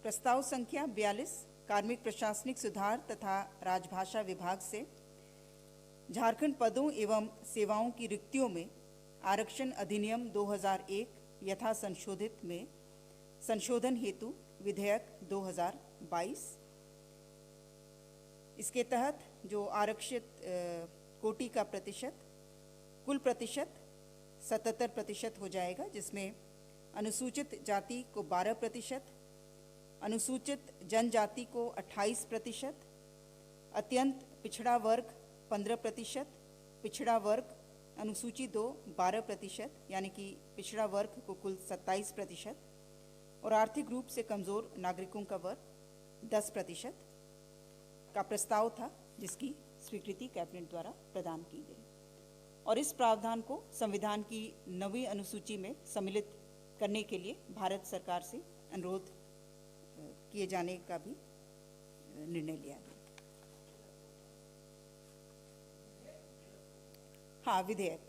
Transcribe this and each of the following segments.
प्रस्ताव संख्या 42 कार्मिक प्रशासनिक सुधार तथा राजभाषा विभाग से झारखंड पदों एवं सेवाओं की रिक्तियों में आरक्षण अधिनियम 2001 यथा संशोधित में संशोधन हेतु विधेयक 2022। इसके तहत जो आरक्षित कोटि का प्रतिशत कुल प्रतिशत 77% हो जाएगा, जिसमें अनुसूचित जाति को 12%, अनुसूचित जनजाति को 28%, अत्यंत पिछड़ा वर्ग 15%, पिछड़ा वर्ग अनुसूची 2 12%, यानी कि पिछड़ा वर्ग को कुल 27%, और आर्थिक रूप से कमज़ोर नागरिकों का वर्ग 10% का प्रस्ताव था, जिसकी स्वीकृति कैबिनेट द्वारा प्रदान की गई। और इस प्रावधान को संविधान की 9वीं अनुसूची में सम्मिलित करने के लिए भारत सरकार से अनुरोध किए जाने का भी निर्णय लिया गया। हाँ, विधेयक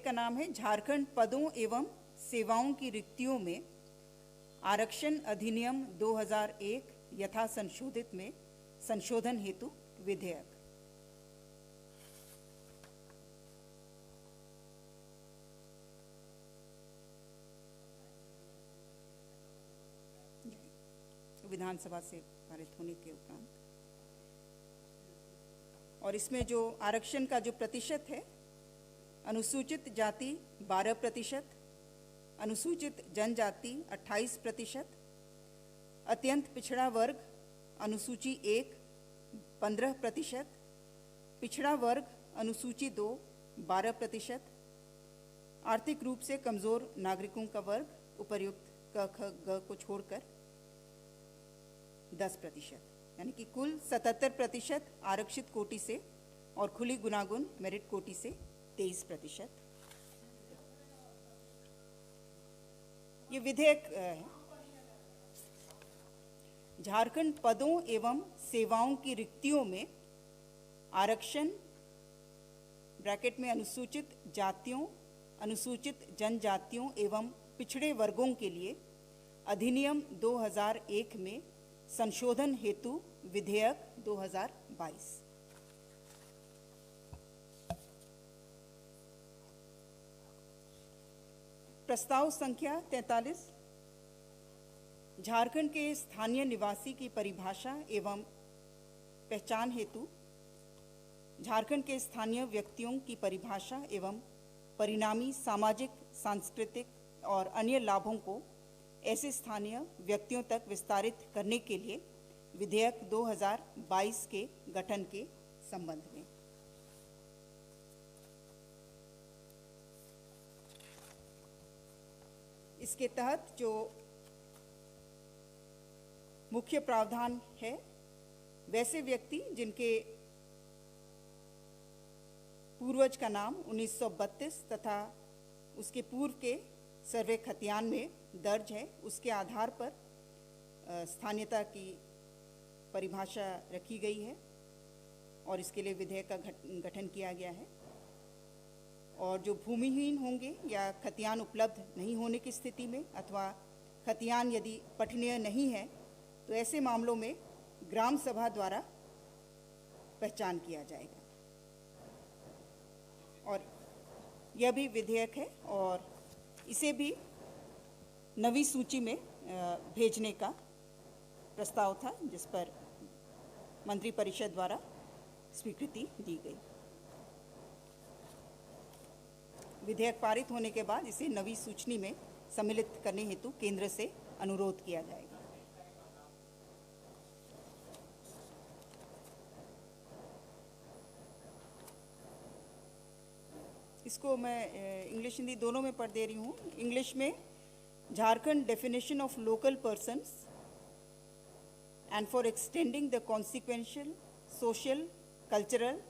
का नाम है झारखंड पदों एवं सेवाओं की रिक्तियों में आरक्षण अधिनियम 2001 यथा संशोधित में संशोधन हेतु विधेयक। विधानसभा से पारित होने के उपरांत, और इसमें जो आरक्षण का जो प्रतिशत है, अनुसूचित जाति 12%, अनुसूचित जनजाति 28%, अत्यंत पिछड़ा वर्ग अनुसूची 1 15%, पिछड़ा वर्ग अनुसूची 2 12%, आर्थिक रूप से कमज़ोर नागरिकों का वर्ग उपर्युक्त क ख ग को छोड़कर 10%, यानी कि कुल 77% आरक्षित कोटि से और खुली गुणागुण मेरिट कोटि से 23%। ये विधेयक है झारखंड पदों एवं सेवाओं की रिक्तियों में आरक्षण ब्रैकेट में अनुसूचित जातियों, अनुसूचित जनजातियों एवं पिछड़े वर्गों के लिए अधिनियम 2001 में संशोधन हेतु विधेयक 2022। प्रस्ताव संख्या 43 झारखंड के स्थानीय निवासी की परिभाषा एवं पहचान हेतु झारखंड के स्थानीय व्यक्तियों की परिभाषा एवं परिणामी सामाजिक, सांस्कृतिक और अन्य लाभों को ऐसे स्थानीय व्यक्तियों तक विस्तारित करने के लिए विधेयक 2022 के गठन के संबंध में। इसके तहत जो मुख्य प्रावधान है, वैसे व्यक्ति जिनके पूर्वज का नाम 1932 तथा उसके पूर्व के सर्वे खतियान में दर्ज है, उसके आधार पर स्थानीयता की परिभाषा रखी गई है और इसके लिए विधेयक का गठन किया गया है। और जो भूमिहीन होंगे या खतियान उपलब्ध नहीं होने की स्थिति में अथवा खतियान यदि पठनीय नहीं है, तो ऐसे मामलों में ग्राम सभा द्वारा पहचान किया जाएगा। और यह भी विधेयक है और इसे भी नवी सूची में भेजने का प्रस्ताव था, जिस पर मंत्रिपरिषद द्वारा स्वीकृति दी गई। विधेयक पारित होने के बाद इसे नवी सूची में सम्मिलित करने हेतु केंद्र से अनुरोध किया जाएगा। इसको मैं इंग्लिश हिंदी दोनों में पढ़ दे रही हूँ। इंग्लिश में Jharkhand definition of local persons and for extending the consequential social cultural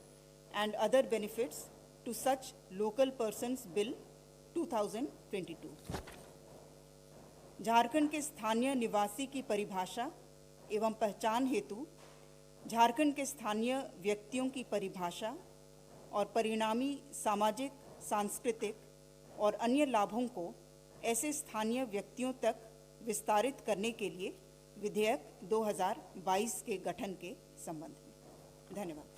and other benefits to such local persons bill 2022। Jharkhand के स्थानीय निवासी की परिभाषा एवं पहचान हेतु झारखंड के स्थानीय व्यक्तियों की परिभाषा और परिणामी सामाजिक, सांस्कृतिक और अन्य लाभों को ऐसे स्थानीय व्यक्तियों तक विस्तारित करने के लिए विधेयक 2022 के गठन के संबंध में। धन्यवाद।